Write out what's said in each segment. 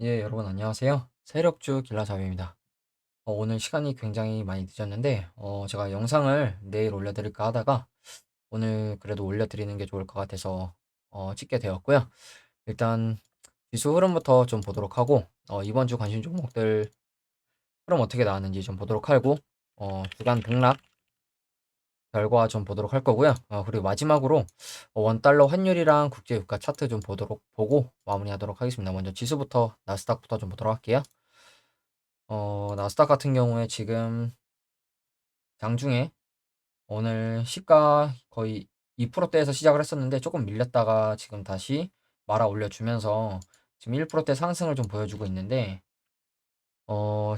예, 여러분 안녕하세요. 세력주 길라잡입니다. 오늘 시간이 굉장히 많이 늦었는데, 제가 영상을 내일 올려드릴까 하다가, 오늘 그래도 올려드리는 게 좋을 것 같아서, 찍게 되었고요. 일단, 지수 흐름부터 좀 보도록 하고, 이번 주 관심 종목들 흐름 어떻게 나왔는지 좀 보도록 하고, 주간 등락 결과 좀 보도록 할 거고요. 그리고 마지막으로, 원달러 환율이랑 국제유가 차트 좀 보고 마무리하도록 하겠습니다. 먼저 지수부터, 나스닥부터 좀 보도록 할게요. 나스닥 같은 경우에 지금 장중에 오늘 시가 거의 2%대에서 시작을 했었는데 조금 밀렸다가 지금 다시 말아 올려주면서 지금 1%대 상승을 좀 보여주고 있는데,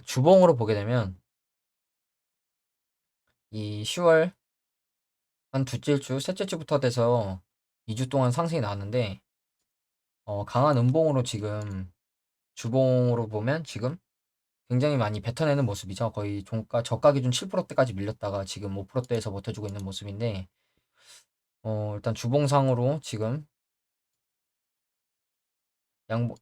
주봉으로 보게 되면 이 10월 한 둘째 주, 셋째 주부터 돼서 2주 동안 상승이 나왔는데, 강한 음봉으로 지금 주봉으로 보면 지금 굉장히 많이 뱉어내는 모습이죠. 거의 저가 기준 7%대까지 밀렸다가 지금 5%대에서 버텨주고 있는 모습인데, 일단 주봉상으로 지금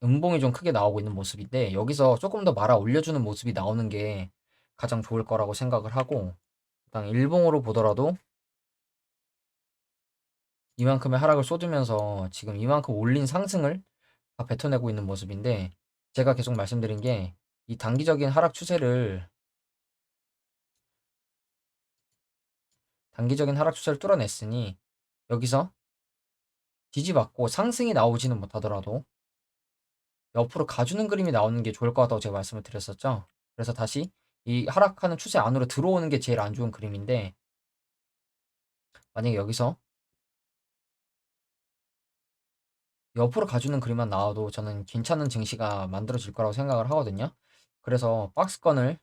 음봉이 좀 크게 나오고 있는 모습인데, 여기서 조금 더 말아 올려주는 모습이 나오는 게 가장 좋을 거라고 생각을 하고, 일단 일봉으로 보더라도 이만큼의 하락을 쏟으면서 지금 이만큼 올린 상승을 다 뱉어내고 있는 모습인데, 제가 계속 말씀드린 게 이 단기적인 하락 추세를 뚫어냈으니, 여기서 지지받고 상승이 나오지는 못하더라도 옆으로 가주는 그림이 나오는 게 좋을 것 같다고 제가 말씀을 드렸었죠. 그래서 다시 이 하락하는 추세 안으로 들어오는 게 제일 안 좋은 그림인데, 만약에 여기서 옆으로 가주는 그림만 나와도 저는 괜찮은 증시가 만들어질 거라고 생각을 하거든요. 그래서 박스권을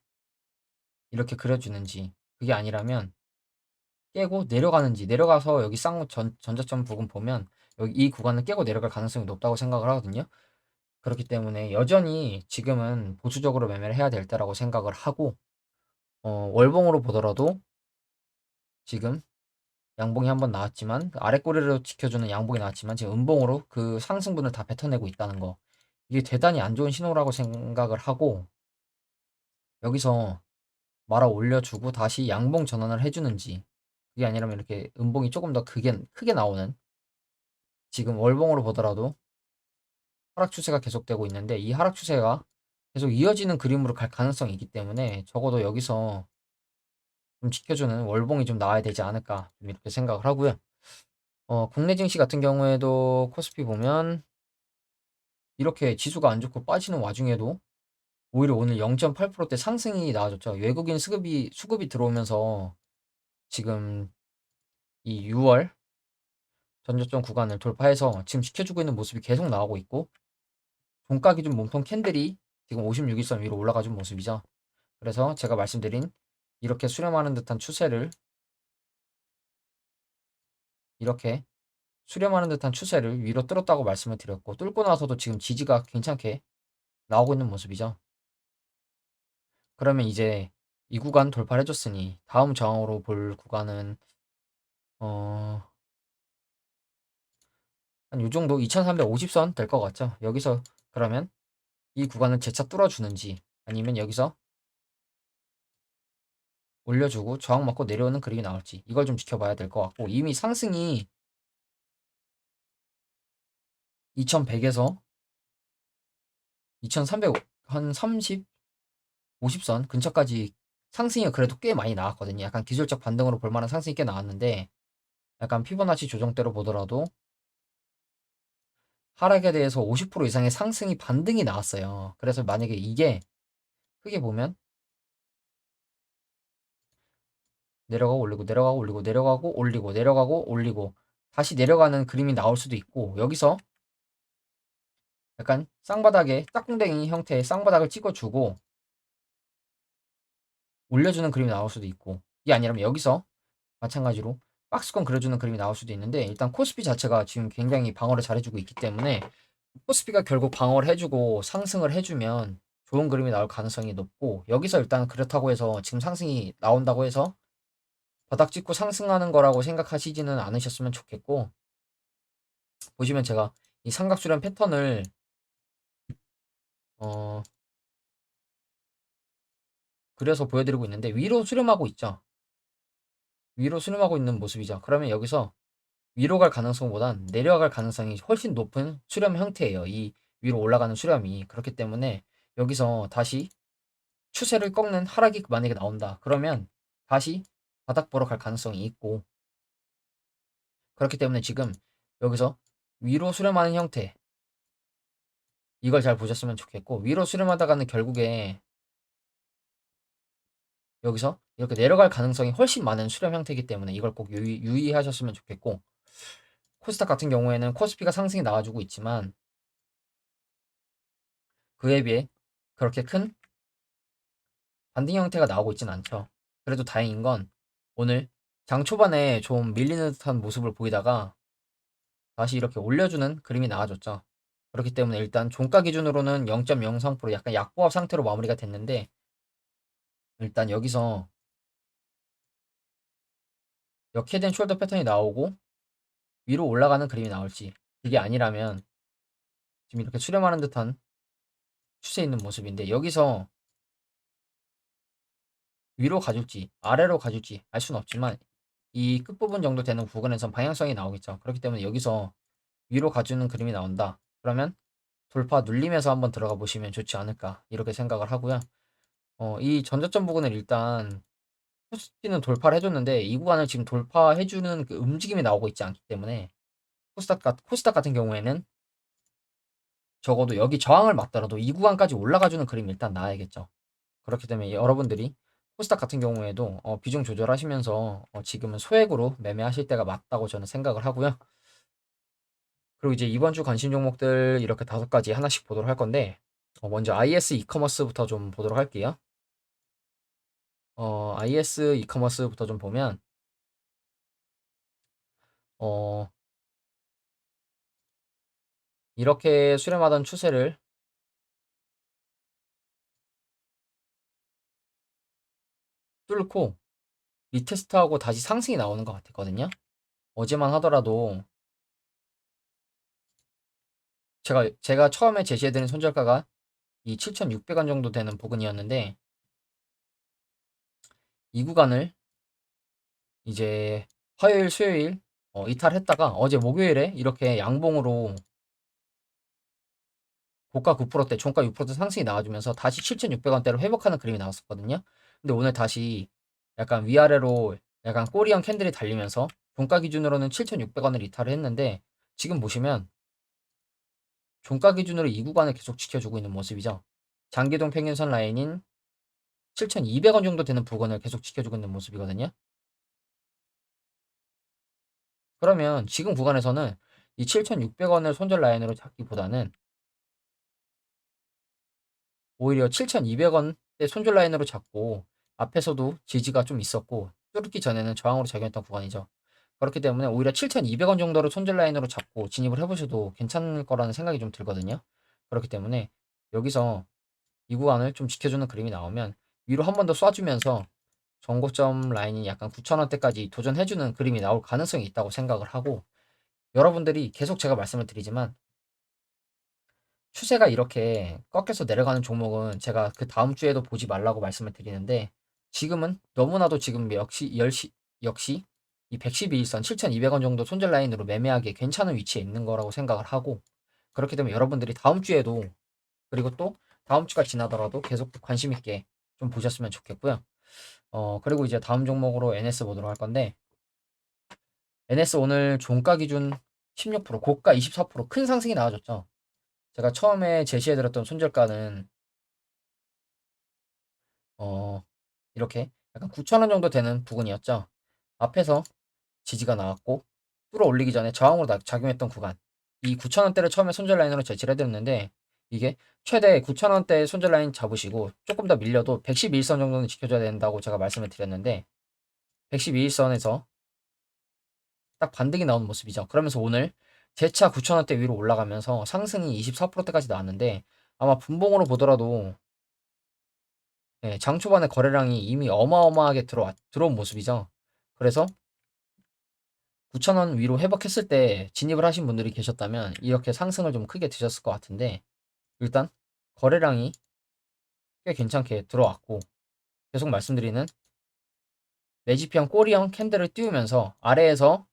이렇게 그려주는지, 그게 아니라면 깨고 내려가는지, 내려가서 여기 전저점 부근 보면 여기 이 구간을 깨고 내려갈 가능성이 높다고 생각을 하거든요. 그렇기 때문에 여전히 지금은 보수적으로 매매를 해야 될 때라고 생각을 하고, 월봉으로 보더라도 지금 양봉이 한번 나왔지만, 그 아래 꼬리를 지켜주는 양봉이 나왔지만 지금 음봉으로 그 상승분을 다 뱉어내고 있다는 거, 이게 대단히 안 좋은 신호라고 생각을 하고, 여기서 말아 올려주고 다시 양봉 전환을 해주는지, 그게 아니라면 이렇게 음봉이 조금 더 크게 나오는, 지금 월봉으로 보더라도 하락 추세가 계속되고 있는데 이 하락 추세가 계속 이어지는 그림으로 갈 가능성이 있기 때문에 적어도 여기서 좀 지켜주는 월봉이 좀 나와야 되지 않을까, 좀 이렇게 생각을 하고요. 국내 증시 같은 경우에도 코스피 보면 이렇게 지수가 안 좋고 빠지는 와중에도 오히려 오늘 0.8%대 상승이 나와줬죠. 외국인 수급이 들어오면서 지금 이 6월 전저점 구간을 돌파해서 지금 지켜주고 있는 모습이 계속 나오고 있고, 종가 기준 몸통 캔들이 지금 56일선 위로 올라가준 모습이죠. 그래서 제가 말씀드린 이렇게 수렴하는 듯한 추세를 이렇게 수렴하는 듯한 추세를 위로 뚫었다고 말씀을 드렸고, 뚫고 나서도 지금 지지가 괜찮게 나오고 있는 모습이죠. 그러면 이제 이 구간 돌파를 해줬으니 다음 저항으로 볼 구간은 어, 한 요 정도 2350선 될 것 같죠. 여기서 그러면 이 구간을 재차 뚫어주는지, 아니면 여기서 올려주고 저항 맞고 내려오는 그림이 나올지, 이걸 좀 지켜봐야 될 것 같고, 이미 상승이 2100에서 2300, 한 30, 50선 근처까지 상승이 그래도 꽤 많이 나왔거든요. 약간 기술적 반등으로 볼 만한 상승이 꽤 나왔는데, 약간 피보나치 조정대로 보더라도 하락에 대해서 50% 이상의 상승이 반등이 나왔어요. 그래서 만약에 이게 크게 보면 내려가고 올리고 내려가고 올리고 내려가고 올리고 내려가고 올리고 다시 내려가는 그림이 나올 수도 있고, 여기서 약간 쌍바닥에 짝꿍댕이 형태의 쌍바닥을 찍어주고 올려주는 그림이 나올 수도 있고, 이게 아니라면 여기서 마찬가지로 박스권 그려주는 그림이 나올 수도 있는데, 일단 코스피 자체가 지금 굉장히 방어를 잘해주고 있기 때문에 코스피가 결국 방어를 해주고 상승을 해주면 좋은 그림이 나올 가능성이 높고, 여기서 일단 그렇다고 해서 지금 상승이 나온다고 해서 바닥 찍고 상승하는 거라고 생각하시지는 않으셨으면 좋겠고, 보시면 제가 이 삼각수렴 패턴을 어, 그래서 보여드리고 있는데 위로 수렴하고 있죠. 위로 수렴하고 있는 모습이죠. 그러면 여기서 위로 갈 가능성보단 내려갈 가능성이 훨씬 높은 수렴 형태예요. 이 위로 올라가는 수렴이. 그렇기 때문에 여기서 다시 추세를 꺾는 하락이 만약에 나온다. 그러면 다시 바닥 보러 갈 가능성이 있고, 그렇기 때문에 지금 여기서 위로 수렴하는 형태, 이걸 잘 보셨으면 좋겠고, 위로 수렴하다가는 결국에 여기서 이렇게 내려갈 가능성이 훨씬 많은 수렴 형태이기 때문에 이걸 꼭 유의하셨으면 좋겠고, 코스닥 같은 경우에는 코스피가 상승이 나와주고 있지만 그에 비해 그렇게 큰 반등 형태가 나오고 있진 않죠. 그래도 다행인 건 오늘 장 초반에 좀 밀리는 듯한 모습을 보이다가 다시 이렇게 올려주는 그림이 나와줬죠. 그렇기 때문에 일단 종가 기준으로는 0.03% 약간 약보합 상태로 마무리가 됐는데, 일단 여기서 역헤드앤 숄더 패턴이 나오고 위로 올라가는 그림이 나올지, 그게 아니라면 지금 이렇게 수렴하는 듯한 추세 있는 모습인데, 여기서 위로 가줄지 아래로 가줄지 알 수는 없지만 이 끝부분 정도 되는 구간에선 방향성이 나오겠죠. 그렇기 때문에 여기서 위로 가주는 그림이 나온다. 그러면 돌파 눌림에서 한번 들어가 보시면 좋지 않을까 이렇게 생각을 하고요. 이 전저점 부분을 일단 코스피는 돌파를 해줬는데 이 구간을 지금 돌파해주는 그 움직임이 나오고 있지 않기 때문에 코스닥 같은 경우에는 적어도 여기 저항을 맞더라도 이 구간까지 올라가주는 그림이 일단 나와야겠죠. 그렇기 때문에 여러분들이 코스닥 같은 경우에도 비중 조절하시면서 지금은 소액으로 매매하실 때가 맞다고 저는 생각을 하고요. 그리고 이제 이번 주 관심 종목들 이렇게 5가지 하나씩 보도록 할 건데, 먼저 IS 이커머스부터 좀 보도록 할게요. IS 이커머스부터 좀 보면 어, 이렇게 수렴하던 추세를 뚫고 리테스트하고 다시 상승이 나오는 것 같았거든요. 어제만 하더라도 제가 처음에 제시해드린 손절가가 이 7,600원 정도 되는 부근이었는데 이 구간을 이제 화요일, 수요일 이탈했다가 어제 목요일에 이렇게 양봉으로 고가 9%대, 종가 6% 상승이 나와주면서 다시 7,600원대로 회복하는 그림이 나왔었거든요. 근데 오늘 다시 약간 위아래로 약간 꼬리형 캔들이 달리면서 종가 기준으로는 7,600원을 이탈을 했는데 지금 보시면 종가 기준으로 이 구간을 계속 지켜주고 있는 모습이죠. 장기동 평균선 라인인 7,200원 정도 되는 부근을 계속 지켜주고 있는 모습이거든요. 그러면 지금 구간에서는 이 7,600원을 손절 라인으로 잡기보다는 오히려 7,200원대 손절 라인으로 잡고 앞에서도 지지가 좀 있었고 뚫기 전에는 저항으로 작용했던 구간이죠. 그렇기 때문에 오히려 7,200원 정도로 손절 라인으로 잡고 진입을 해보셔도 괜찮을 거라는 생각이 좀 들거든요. 그렇기 때문에 여기서 이 구간을 좀 지켜주는 그림이 나오면 위로 한 번 더 쏴주면서 정고점 라인이 약간 9,000원대까지 도전해주는 그림이 나올 가능성이 있다고 생각을 하고, 여러분들이 계속 제가 말씀을 드리지만 추세가 이렇게 꺾여서 내려가는 종목은 제가 그 다음 주에도 보지 말라고 말씀을 드리는데, 지금은 너무나도 지금 역시 이 112일선 7,200원 정도 손절 라인으로 매매하기에 괜찮은 위치에 있는 거라고 생각을 하고, 그렇기 때문에 여러분들이 다음 주에도, 그리고 또 다음 주가 지나더라도 계속 관심 있게 좀 보셨으면 좋겠고요. 그리고 이제 다음 종목으로 NS 보도록 할 건데, NS 오늘 종가 기준 16%, 고가 24%큰 상승이 나와줬죠. 제가 처음에 제시해드렸던 손절가는 어, 이렇게 약간 9,000원 정도 되는 부분이었죠. 앞에서 지지가 나왔고 뚫어 올리기 전에 저항으로 작용했던 구간, 이 9,000원대를 처음에 손절 라인으로 제시를 해드렸는데 이게 최대 9,000원대 손절 라인 잡으시고 조금 더 밀려도 112일선 정도는 지켜줘야 된다고 제가 말씀을 드렸는데 112일선에서 딱 반등이 나오는 모습이죠. 그러면서 오늘 재차 9,000원대 위로 올라가면서 상승이 24%대까지 나왔는데 아마 분봉으로 보더라도 장 초반에 거래량이 이미 어마어마하게 들어온 모습이죠. 그래서 9,000원 위로 회복했을 때 진입을 하신 분들이 계셨다면 이렇게 상승을 좀 크게 드셨을 것 같은데, 일단 거래량이 꽤 괜찮게 들어왔고, 계속 말씀드리는 매집형 꼬리형 캔들을 띄우면서 아래에서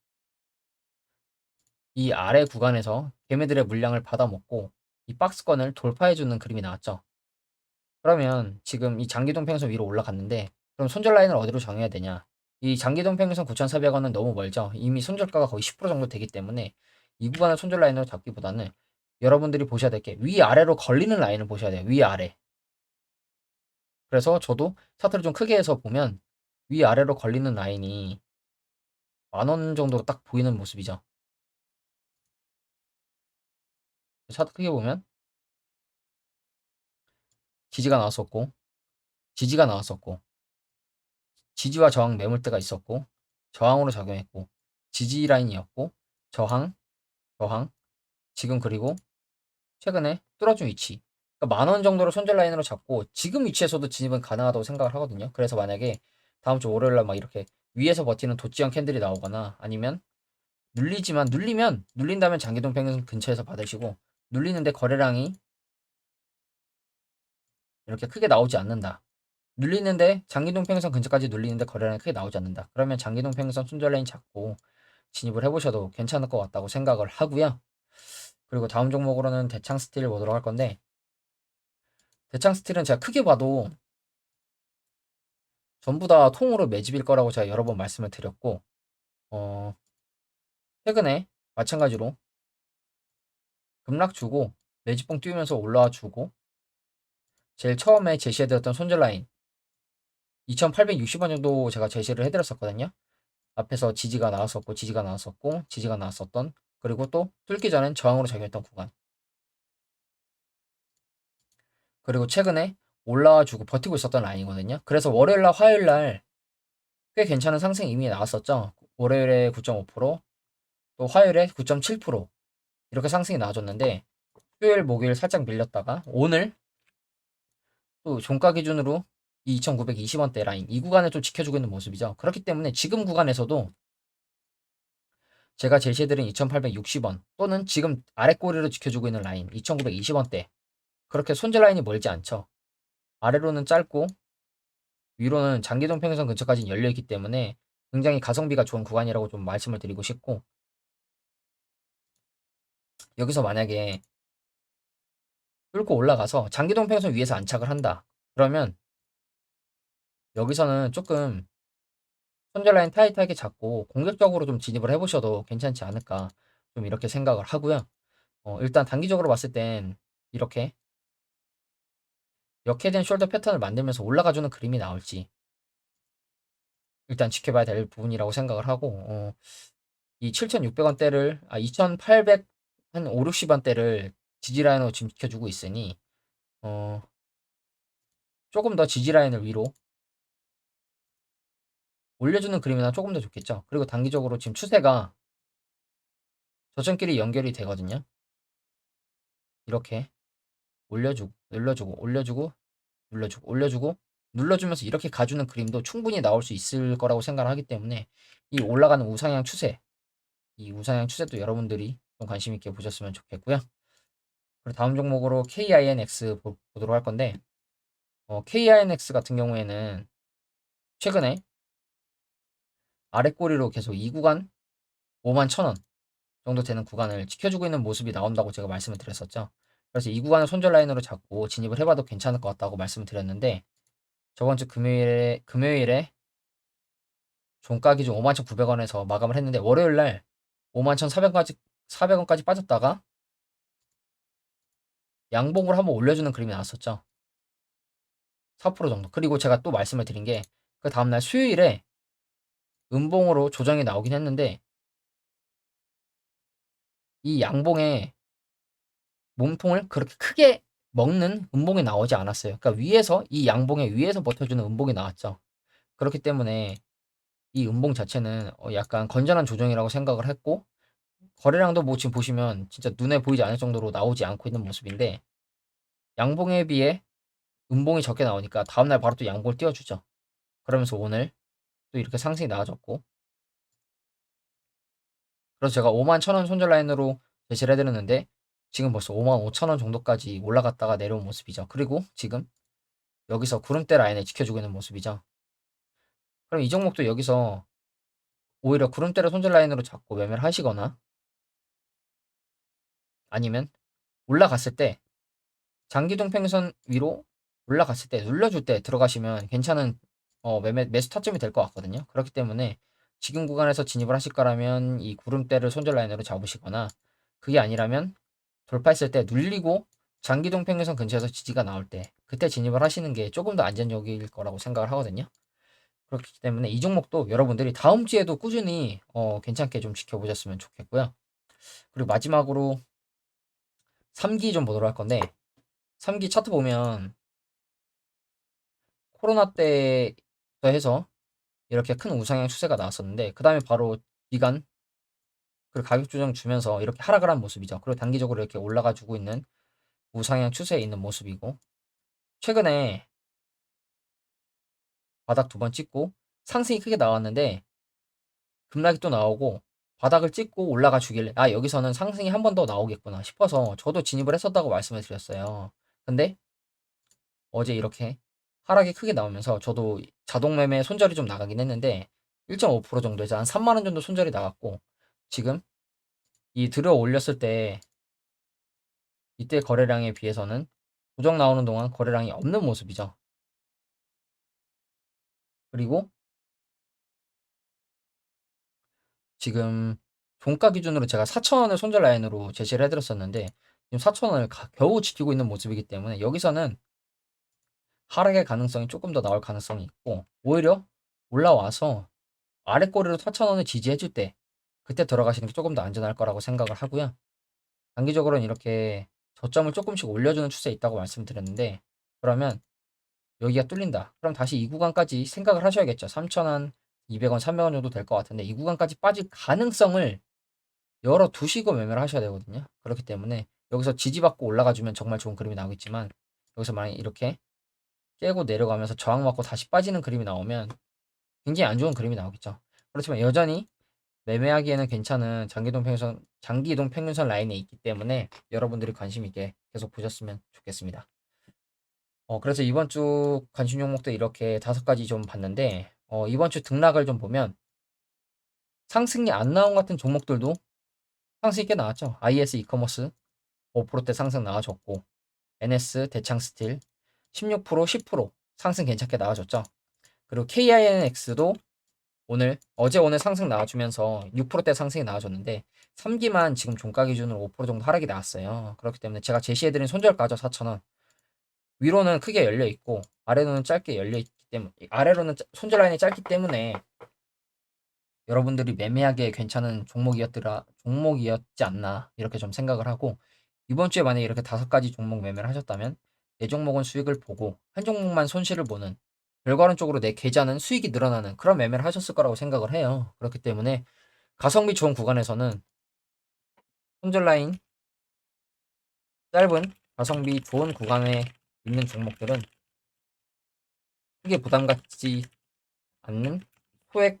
이 아래 구간에서 걔네들의 물량을 받아먹고 이 박스권을 돌파해주는 그림이 나왔죠. 그러면 지금 이 장기동 평선 위로 올라갔는데 그럼 손절 라인을 어디로 정해야 되냐? 이 장기동 평선 9,400원은 너무 멀죠. 이미 손절가가 거의 10% 정도 되기 때문에 이 구간을 손절 라인으로 잡기보다는 여러분들이 보셔야 될 게 위아래로 걸리는 라인을 보셔야 돼요. 위아래. 그래서 저도 차트를 좀 크게 해서 보면 위아래로 걸리는 라인이 10,000원 정도 딱 보이는 모습이죠. 차트 크게 보면 지지가 나왔었고 지지가 나왔었고 지지와 저항 매물대가 있었고 저항으로 작용했고 지지 라인이었고 저항, 저항 지금 그리고 최근에 뚫어준 위치 그러니까 10,000원 정도를 손절 라인으로 잡고 지금 위치에서도 진입은 가능하다고 생각을 하거든요. 그래서 만약에 다음 주 월요일날 막 이렇게 위에서 버티는 도치형 캔들이 나오거나 아니면 눌린다면 장기동 평균선 근처에서 받으시고 눌리는데 거래량이 이렇게 크게 나오지 않는다. 눌리는데 장기동 평균선 근처까지 눌리는데 거래량이 크게 나오지 않는다. 그러면 장기동 평균선 손절 라인 잡고 진입을 해보셔도 괜찮을 것 같다고 생각을 하고요. 그리고 다음 종목으로는 대창 스틸 보도록 할 건데 대창 스틸은 제가 크게 봐도 전부 다 통으로 매집일 거라고 제가 여러 번 말씀을 드렸고 어, 최근에 마찬가지로 급락 주고 매집봉 띄우면서 올라와 주고 제일 처음에 제시해드렸던 손절 라인 2,860원 정도 제가 제시를 해드렸었거든요. 앞에서 지지가 나왔었던 그리고 또 뚫기 전엔 저항으로 작용했던 구간 그리고 최근에 올라와 주고 버티고 있었던 라인이거든요. 그래서 월요일날 화요일날 꽤 괜찮은 상승이 이미 나왔었죠. 월요일에 9.5%, 또 화요일에 9.7% 이렇게 상승이 나와줬는데 수요일, 목요일 살짝 밀렸다가 오늘 또 종가 기준으로 2,920원대 라인 이 구간을 좀 지켜주고 있는 모습이죠. 그렇기 때문에 지금 구간에서도 제가 제시해드린 2,860원 또는 지금 아래 꼬리로 지켜주고 있는 라인 2,920원대 그렇게 손절 라인이 멀지 않죠. 아래로는 짧고 위로는 장기동 평균선 근처까지 열려있기 때문에 굉장히 가성비가 좋은 구간이라고 좀 말씀을 드리고 싶고 여기서 만약에 뚫고 올라가서 장기동 평균선 위에서 안착을 한다. 그러면 여기서는 조금 손절 라인 타이트하게 잡고 공격적으로 좀 진입을 해보셔도 괜찮지 않을까 좀 이렇게 생각을 하고요. 일단 단기적으로 봤을 땐 이렇게 역회된 숄더 패턴을 만들면서 올라가주는 그림이 나올지 일단 지켜봐야 될 부분이라고 생각을 하고 이 7,600원대를 2,800 한 5, 60원대를 지지라인으로 지금 지켜주고 있으니 어, 조금 더 지지라인을 위로 올려주는 그림이나 조금 더 좋겠죠. 그리고 단기적으로 지금 추세가 저점끼리 연결이 되거든요. 이렇게 올려주고 눌러주고 올려주고 눌러주고 올려주고 눌러주면서 이렇게 가주는 그림도 충분히 나올 수 있을 거라고 생각을 하기 때문에 이 올라가는 우상향 추세 이 우상향 추세도 여러분들이 좀 관심 있게 보셨으면 좋겠고요. 그리고 다음 종목으로 KINX 보도록 할 건데 KINX 같은 경우에는 최근에 아래 꼬리로 계속 이 구간 51,000원 정도 되는 구간을 지켜주고 있는 모습이 나온다고 제가 말씀을 드렸었죠. 그래서 이 구간을 손절 라인으로 잡고 진입을 해봐도 괜찮을 것 같다고 말씀을 드렸는데 저번 주 금요일에 종가 기준 51,900원에서 마감을 했는데 월요일 날 51,400원까지 400원까지 빠졌다가 양봉을 한번 올려주는 그림이 나왔었죠. 4% 정도. 그리고 제가 또 말씀을 드린 게 그 다음날 수요일에 음봉으로 조정이 나오긴 했는데 이 양봉의 몸통을 그렇게 크게 먹는 음봉이 나오지 않았어요. 그러니까 위에서 이 양봉의 위에서 버텨주는 음봉이 나왔죠. 그렇기 때문에 이 음봉 자체는 약간 건전한 조정이라고 생각을 했고 거래량도 뭐 지금 보시면 진짜 눈에 보이지 않을 정도로 나오지 않고 있는 모습인데 양봉에 비해 음봉이 적게 나오니까 다음날 바로 또 양봉을 띄워주죠. 그러면서 오늘 또 이렇게 상승이 나와줬고 그래서 제가 51,000원 손절 라인으로 제시를 해드렸는데 지금 벌써 55,000원 정도까지 올라갔다가 내려온 모습이죠. 그리고 지금 여기서 구름대 라인을 지켜주고 있는 모습이죠. 그럼 이 종목도 여기서 오히려 구름대를 손절 라인으로 잡고 매매를 하시거나 아니면 올라갔을 때 장기동 평선 위로 올라갔을 때 눌러줄 때 들어가시면 괜찮은 매수 타점이 될 것 같거든요. 그렇기 때문에 지금 구간에서 진입을 하실 거라면 이 구름대를 손절 라인으로 잡으시거나 그게 아니라면 돌파했을 때 눌리고 장기동 평균선 근처에서 지지가 나올 때 그때 진입을 하시는 게 조금 더 안전적일 거라고 생각을 하거든요. 그렇기 때문에 이 종목도 여러분들이 다음 주에도 꾸준히 괜찮게 좀 지켜보셨으면 좋겠고요. 그리고 마지막으로 3기 좀 보도록 할 건데 3기 차트 보면 코로나 때부터 해서 이렇게 큰 우상향 추세가 나왔었는데 그 다음에 바로 기간 그리고 가격 조정 주면서 이렇게 하락을 한 모습이죠. 그리고 단기적으로 이렇게 올라가 주고 있는 우상향 추세에 있는 모습이고 최근에 바닥 두 번 찍고 상승이 크게 나왔는데 급락이 또 나오고 바닥을 찍고 올라가 주길래 아 여기서는 상승이 한 번 더 나오겠구나 싶어서 저도 진입을 했었다고 말씀을 드렸어요. 근데 어제 이렇게 하락이 크게 나오면서 저도 자동 매매 손절이 좀 나가긴 했는데 1.5% 정도에서 한 3만 원 정도 손절이 나갔고 지금 이 들어 올렸을 때 이때 거래량에 비해서는 조정 나오는 동안 거래량이 없는 모습이죠. 그리고 지금 종가 기준으로 제가 4,000원을 손절 라인으로 제시를 해드렸었는데 지금 4,000원을 겨우 지키고 있는 모습이기 때문에 여기서는 하락의 가능성이 조금 더 나올 가능성이 있고 오히려 올라와서 아래꼬리로 4,000원을 지지해줄 때 그때 들어가시는 게 조금 더 안전할 거라고 생각을 하고요. 단기적으로는 이렇게 저점을 조금씩 올려주는 추세에 있다고 말씀드렸는데 그러면 여기가 뚫린다. 그럼 다시 이 구간까지 생각을 하셔야겠죠. 3,000원, 200원, 300원 정도 될 것 같은데 이 구간까지 빠질 가능성을 열어 두시고 매매를 하셔야 되거든요. 그렇기 때문에 여기서 지지받고 올라가 주면 정말 좋은 그림이 나오겠지만 여기서 만약에 이렇게 깨고 내려가면서 저항 맞고 다시 빠지는 그림이 나오면 굉장히 안 좋은 그림이 나오겠죠. 그렇지만 여전히 매매하기에는 괜찮은 장기 이동 평균선 라인에 있기 때문에 여러분들이 관심 있게 계속 보셨으면 좋겠습니다. 그래서 이번 주 관심 종목도 이렇게 5가지 좀 봤는데 이번 주 등락을 좀 보면 상승이 안 나온 같은 종목들도 상승이 꽤 나왔죠. IS 이커머스 5%대 상승 나와줬고 NS 대창스틸 16% 10% 상승 괜찮게 나와줬죠. 그리고 KINX도 어제 오늘 상승 나와주면서 6%대 상승이 나와줬는데 3기만 지금 종가 기준으로 5% 정도 하락이 나왔어요. 그렇기 때문에 제가 제시해드린 손절가죠 4,000원. 위로는 크게 열려 있고 아래로는 짧게 열려 있기 때문에 아래로는 손절 라인이 짧기 때문에 여러분들이 매매하기에 괜찮은 종목이었지 않나 이렇게 좀 생각을 하고 이번 주에 만약에 이렇게 5가지 종목 매매를 하셨다면 내 종목은 수익을 보고 한 종목만 손실을 보는 결과론적으로 내 계좌는 수익이 늘어나는 그런 매매를 하셨을 거라고 생각을 해요. 그렇기 때문에 가성비 좋은 구간에서는 손절 라인 짧은 가성비 좋은 구간에 있는 종목들은 크게 부담 갖지 않는 소액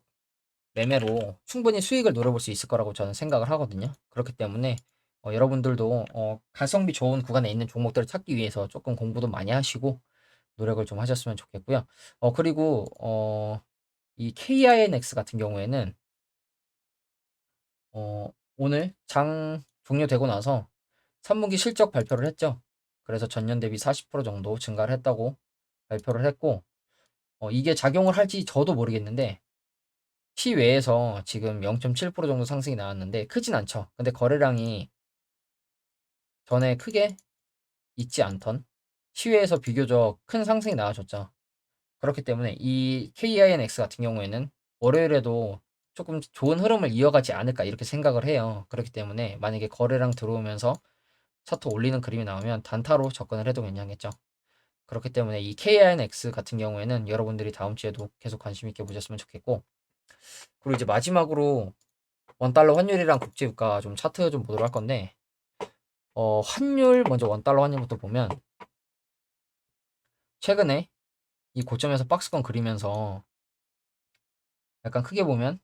매매로 충분히 수익을 노려볼 수 있을 거라고 저는 생각을 하거든요. 그렇기 때문에 여러분들도 가성비 좋은 구간에 있는 종목들을 찾기 위해서 조금 공부도 많이 하시고 노력을 좀 하셨으면 좋겠고요. 그리고 이 KINX 같은 경우에는 오늘 장 종료되고 나서 3분기 실적 발표를 했죠. 그래서 전년 대비 40% 정도 증가를 했다고 발표를 했고 이게 작용을 할지 저도 모르겠는데 시외에서 지금 0.7% 정도 상승이 나왔는데 크진 않죠. 근데 거래량이 전에 크게 있지 않던 시외에서 비교적 큰 상승이 나와줬죠. 그렇기 때문에 이 KINX 같은 경우에는 월요일에도 조금 좋은 흐름을 이어가지 않을까 이렇게 생각을 해요. 그렇기 때문에 만약에 거래량 들어오면서 차트 올리는 그림이 나오면 단타로 접근을 해도 괜찮겠죠. 그렇기 때문에 이 KINX 같은 경우에는 여러분들이 다음 주에도 계속 관심 있게 보셨으면 좋겠고 그리고 이제 마지막으로 원달러 환율이랑 국제유가 좀 차트 좀 보도록 할 건데 환율 먼저 원달러 환율부터 보면 최근에 이 고점에서 박스권 그리면서 약간 크게 보면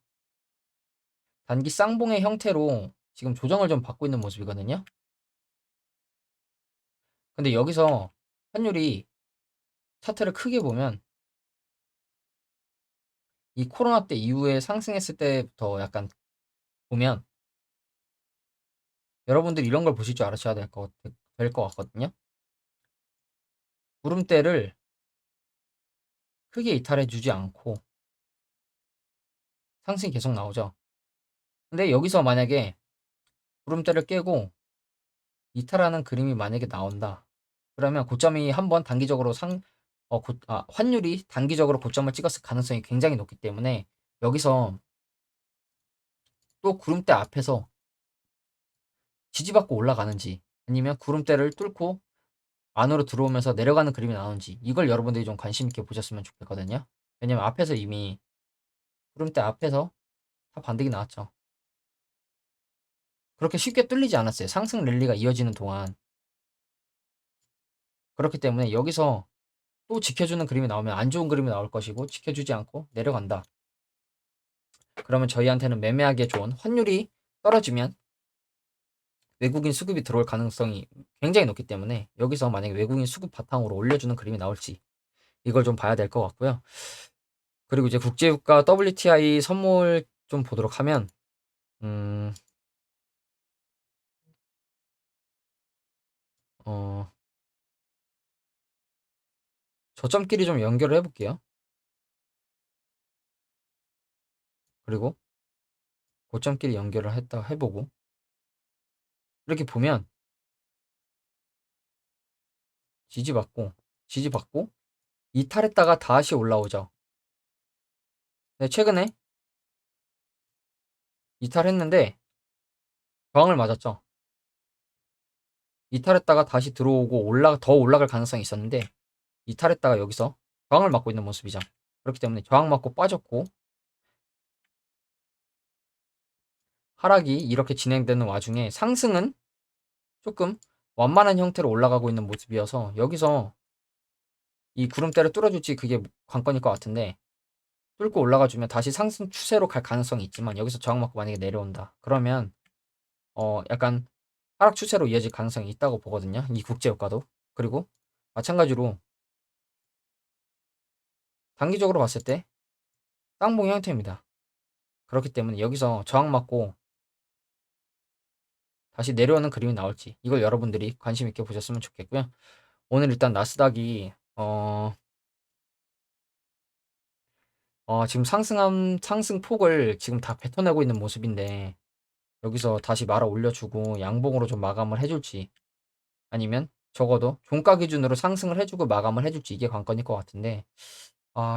단기 쌍봉의 형태로 지금 조정을 좀 받고 있는 모습이거든요. 근데 여기서 환율이 차트를 크게 보면 이 코로나 때 이후에 상승했을 때부터 약간 보면 여러분들이 이런 걸 보실 줄 알으셔야 될 것 같거든요. 구름대를 크게 이탈해 주지 않고 상승이 계속 나오죠. 근데 여기서 만약에 구름대를 깨고 이탈하는 그림이 만약에 나온다. 그러면 고점이 한번 단기적으로 환율이 단기적으로 고점을 찍었을 가능성이 굉장히 높기 때문에 여기서 또 구름대 앞에서 지지받고 올라가는지 아니면 구름대를 뚫고 안으로 들어오면서 내려가는 그림이 나오는지 이걸 여러분들이 좀 관심 있게 보셨으면 좋겠거든요. 왜냐면 앞에서 이미 구름대 앞에서 다 반등이 나왔죠. 그렇게 쉽게 뚫리지 않았어요. 상승 랠리가 이어지는 동안. 그렇기 때문에 여기서 또 지켜주는 그림이 나오면 안 좋은 그림이 나올 것이고 지켜주지 않고 내려간다. 그러면 저희한테는 매매하기에 좋은 환율이 떨어지면 외국인 수급이 들어올 가능성이 굉장히 높기 때문에 여기서 만약에 외국인 수급 바탕으로 올려주는 그림이 나올지 이걸 좀 봐야 될 것 같고요. 그리고 이제 국제유가 WTI 선물 좀 보도록 하면 음, 어, 저점끼리 좀 연결을 해볼게요. 그리고 고점끼리 연결을 했다 해보고 이렇게 보면 지지받고 지지받고 이탈했다가 다시 올라오죠. 네, 최근에 이탈했는데 저항을 맞았죠. 이탈했다가 다시 들어오고 더 올라갈 가능성이 있었는데 이탈했다가 여기서 저항을 맞고 있는 모습이죠. 그렇기 때문에 저항 맞고 빠졌고 하락이 이렇게 진행되는 와중에 상승은 조금 완만한 형태로 올라가고 있는 모습이어서 여기서 이 구름대를 뚫어줄지 그게 관건일 것 같은데 뚫고 올라가주면 다시 상승 추세로 갈 가능성이 있지만 여기서 저항 맞고 만약에 내려온다. 그러면 약간 하락 추세로 이어질 가능성이 있다고 보거든요. 이 국제유가도. 그리고 마찬가지로 단기적으로 봤을 때 쌍봉 형태입니다. 그렇기 때문에 여기서 저항 맞고 다시 내려오는 그림이 나올지 이걸 여러분들이 관심 있게 보셨으면 좋겠고요. 오늘 일단 나스닥이 지금 상승폭을 지금 다 뱉어내고 있는 모습인데 여기서 다시 말아 올려주고 양봉으로 좀 마감을 해줄지 아니면 적어도 종가 기준으로 상승을 해주고 마감을 해줄지 이게 관건일 것 같은데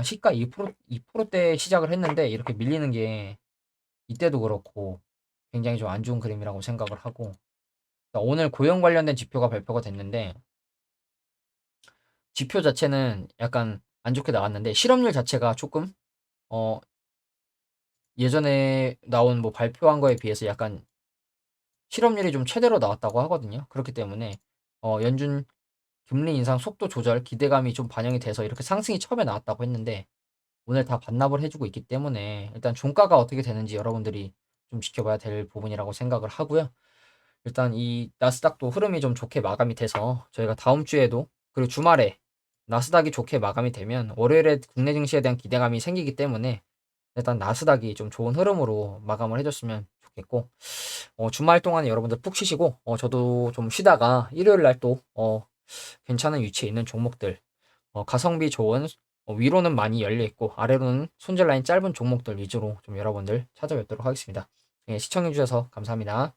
시가 2%대 시작을 했는데 이렇게 밀리는 게 이때도 그렇고 굉장히 좀 안 좋은 그림이라고 생각을 하고 오늘 고용 관련된 지표가 발표가 됐는데 지표 자체는 약간 안 좋게 나왔는데 실업률 자체가 조금 어 예전에 나온 뭐 발표한 거에 비해서 약간 실업률이 좀 최대로 나왔다고 하거든요. 그렇기 때문에 연준 금리 인상 속도 조절 기대감이 좀 반영이 돼서 이렇게 상승이 처음에 나왔다고 했는데 오늘 다 반납을 해주고 있기 때문에 일단 종가가 어떻게 되는지 여러분들이 좀 지켜봐야 될 부분이라고 생각을 하고요. 일단 이 나스닥도 흐름이 좀 좋게 마감이 돼서 저희가 다음 주에도 그리고 주말에 나스닥이 좋게 마감이 되면 월요일에 국내 증시에 대한 기대감이 생기기 때문에 일단 나스닥이 좀 좋은 흐름으로 마감을 해줬으면 좋겠고 주말 동안에 여러분들 푹 쉬시고 저도 좀 쉬다가 일요일 날 또 괜찮은 위치에 있는 종목들 가성비 좋은 위로는 많이 열려 있고 아래로는 손절 라인 짧은 종목들 위주로 좀 여러분들 찾아뵙도록 하겠습니다. 예, 시청해 주셔서 감사합니다.